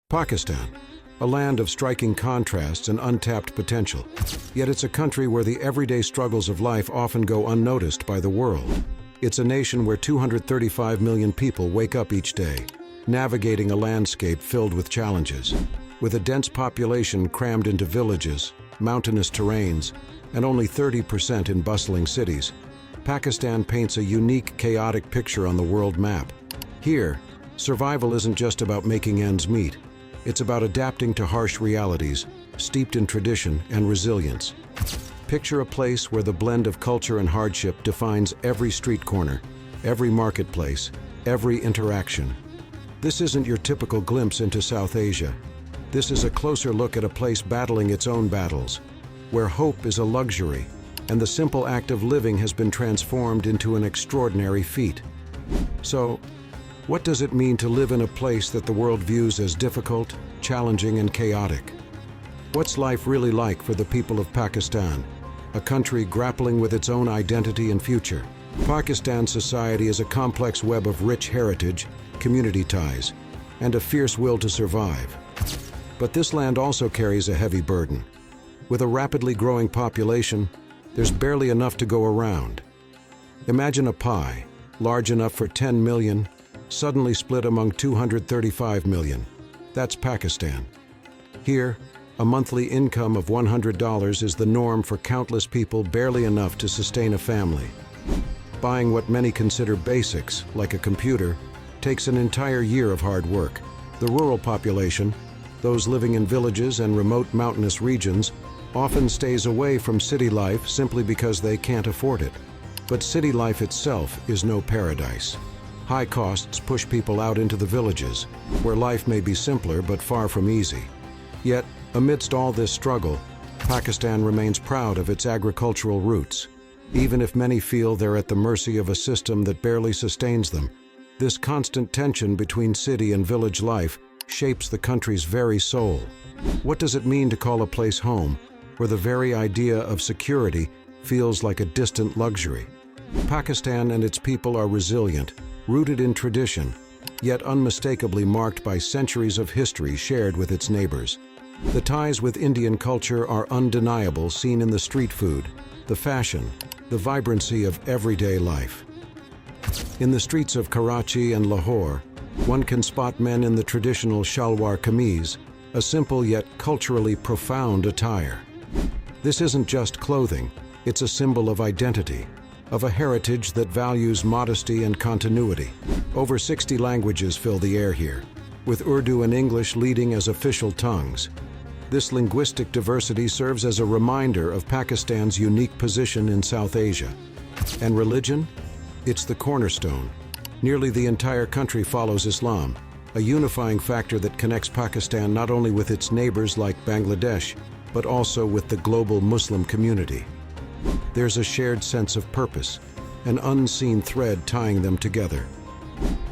Pakistan, a land of striking contrasts and untapped potential. Yet it's a country where the everyday struggles of life often go unnoticed by the world. It's a nation where 235 million people wake up each day, navigating a landscape filled with challenges. With a dense population crammed into villages, mountainous terrains, and only 30% in bustling cities, Pakistan paints a unique, chaotic picture on the world map. Here, survival isn't just about making ends meet. It's about adapting to harsh realities, steeped in tradition and resilience. Picture a place where the blend of culture and hardship defines every street corner, every marketplace, every interaction. This isn't your typical glimpse into South Asia. This is a closer look at a place battling its own battles, where hope is a luxury, and the simple act of living has been transformed into an extraordinary feat. So, what does it mean to live in a place that the world views as difficult, challenging, and chaotic? What's life really like for the people of Pakistan, a country grappling with its own identity and future? Pakistan's society is a complex web of rich heritage, community ties, and a fierce will to survive. But this land also carries a heavy burden. With a rapidly growing population, there's barely enough to go around. Imagine a pie, large enough for 10 million, suddenly split among 235 million. That's Pakistan. Here, a monthly income of $100 is the norm for countless people, barely enough to sustain a family. Buying what many consider basics, like a computer, takes an entire year of hard work. The rural population, those living in villages and remote mountainous regions, often stays away from city life simply because they can't afford it. But city life itself is no paradise. High costs push people out into the villages, where life may be simpler but far from easy. Yet, amidst all this struggle, Pakistan remains proud of its agricultural roots. Even if many feel they're at the mercy of a system that barely sustains them, this constant tension between city and village life shapes the country's very soul. What does it mean to call a place home, where the very idea of security feels like a distant luxury? Pakistan and its people are resilient, rooted in tradition, yet unmistakably marked by centuries of history shared with its neighbors. The ties with Indian culture are undeniable, seen in the street food, the fashion, the vibrancy of everyday life. In the streets of Karachi and Lahore, one can spot men in the traditional shalwar kameez, a simple yet culturally profound attire. This isn't just clothing, it's a symbol of identity, of a heritage that values modesty and continuity. Over 60 languages fill the air here, with Urdu and English leading as official tongues. This linguistic diversity serves as a reminder of Pakistan's unique position in South Asia. And religion? It's the cornerstone. Nearly the entire country follows Islam, a unifying factor that connects Pakistan not only with its neighbors like Bangladesh, but also with the global Muslim community. There's a shared sense of purpose, an unseen thread tying them together.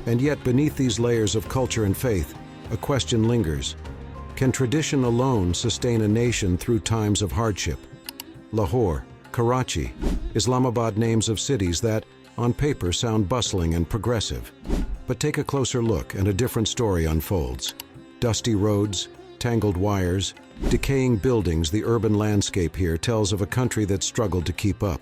And yet, beneath these layers of culture and faith, a question lingers. Can tradition alone sustain a nation through times of hardship? Lahore, Karachi, Islamabad, names of cities that, on paper, sound bustling and progressive. But take a closer look and a different story unfolds. Dusty roads, tangled wires, decaying buildings. The urban landscape here tells of a country that struggled to keep up.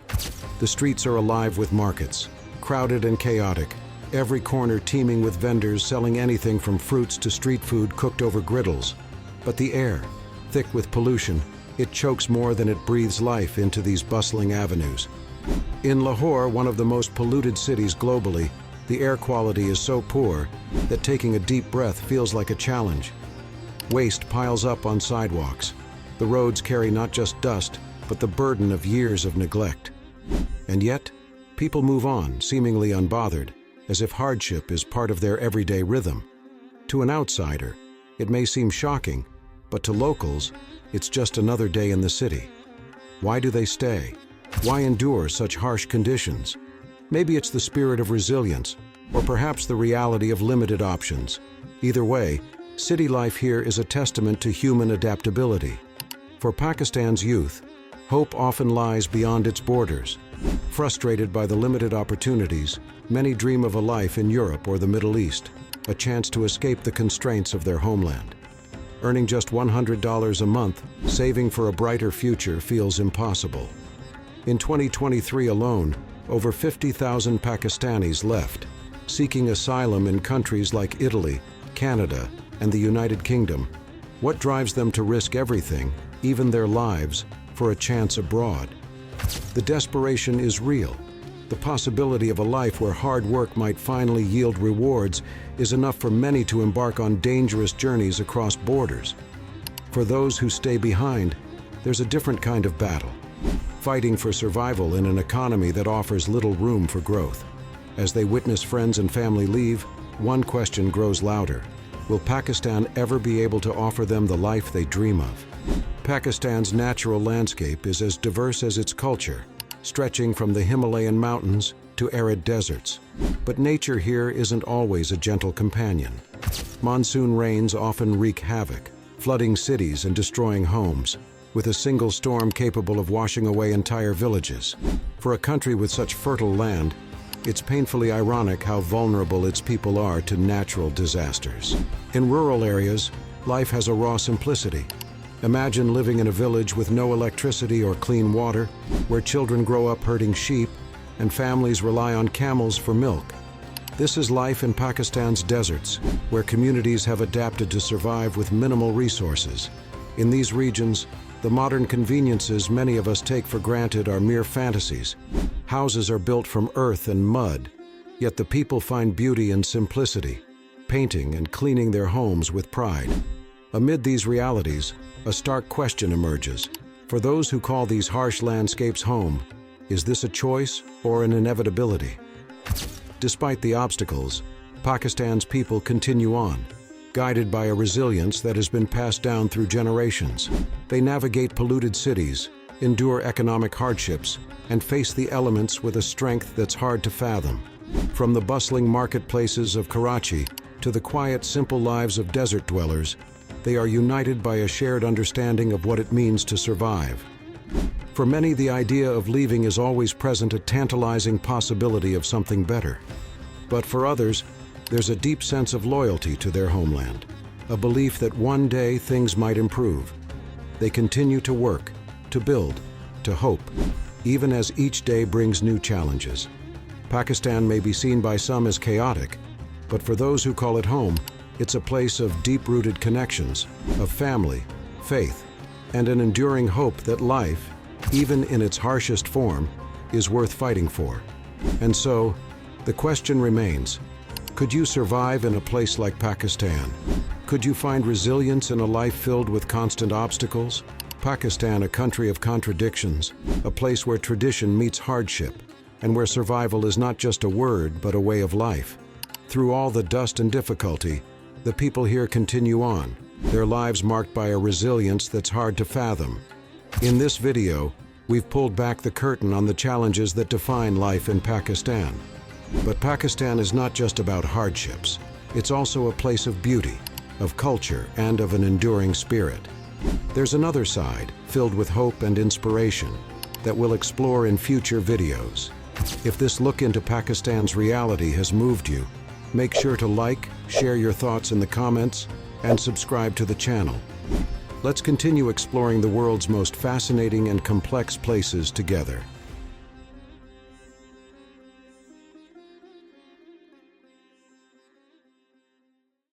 The streets are alive with markets, crowded and chaotic, every corner teeming with vendors selling anything from fruits to street food cooked over griddles. But the air, thick with pollution, it chokes more than it breathes life into these bustling avenues. In Lahore, one of the most polluted cities globally, the air quality is so poor that taking a deep breath feels like a challenge. Waste piles up on sidewalks. The roads carry not just dust, but the burden of years of neglect. And yet, people move on, seemingly unbothered, as if hardship is part of their everyday rhythm. To an outsider, it may seem shocking, but to locals, it's just another day in the city. Why do they stay? Why endure such harsh conditions? Maybe it's the spirit of resilience, or perhaps the reality of limited options. Either way, city life here is a testament to human adaptability. For Pakistan's youth, hope often lies beyond its borders. Frustrated by the limited opportunities, many dream of a life in Europe or the Middle East, a chance to escape the constraints of their homeland. Earning just $100 a month, saving for a brighter future feels impossible. In 2023 alone, over 50,000 Pakistanis left, seeking asylum in countries like Italy, Canada, and the United Kingdom. What drives them to risk everything, even their lives, for a chance abroad? The desperation is real. The possibility of a life where hard work might finally yield rewards is enough for many to embark on dangerous journeys across borders. For those who stay behind, there's a different kind of battle, fighting for survival in an economy that offers little room for growth. As they witness friends and family leave, one question grows louder. Will Pakistan ever be able to offer them the life they dream of? Pakistan's natural landscape is as diverse as its culture, stretching from the Himalayan mountains to arid deserts. But nature here isn't always a gentle companion. Monsoon rains often wreak havoc, flooding cities and destroying homes, with a single storm capable of washing away entire villages. For a country with such fertile land, it's painfully ironic how vulnerable its people are to natural disasters. In rural areas, life has a raw simplicity. Imagine living in a village with no electricity or clean water, where children grow up herding sheep and families rely on camels for milk. This is life in Pakistan's deserts, where communities have adapted to survive with minimal resources. In these regions, the modern conveniences many of us take for granted are mere fantasies. Houses are built from earth and mud, yet the people find beauty in simplicity, painting and cleaning their homes with pride. Amid these realities, a stark question emerges. For those who call these harsh landscapes home, is this a choice or an inevitability? Despite the obstacles, Pakistan's people continue on, guided by a resilience that has been passed down through generations. They navigate polluted cities, endure economic hardships, and face the elements with a strength that's hard to fathom. From the bustling marketplaces of Karachi to the quiet, simple lives of desert dwellers, they are united by a shared understanding of what it means to survive. For many, the idea of leaving is always present, a tantalizing possibility of something better. But for others, there's a deep sense of loyalty to their homeland, a belief that one day things might improve. They continue to work, to build, to hope, even as each day brings new challenges. Pakistan may be seen by some as chaotic, but for those who call it home, it's a place of deep-rooted connections, of family, faith, and an enduring hope that life, even in its harshest form, is worth fighting for. And so, the question remains, could you survive in a place like Pakistan? Could you find resilience in a life filled with constant obstacles? Pakistan, a country of contradictions, a place where tradition meets hardship, and where survival is not just a word, but a way of life. Through all the dust and difficulty, the people here continue on, their lives marked by a resilience that's hard to fathom. In this video, we've pulled back the curtain on the challenges that define life in Pakistan. But Pakistan is not just about hardships. It's also a place of beauty, of culture, and of an enduring spirit. There's another side, filled with hope and inspiration, that we'll explore in future videos. If this look into Pakistan's reality has moved you, make sure to like, share your thoughts in the comments, and subscribe to the channel. Let's continue exploring the world's most fascinating and complex places together.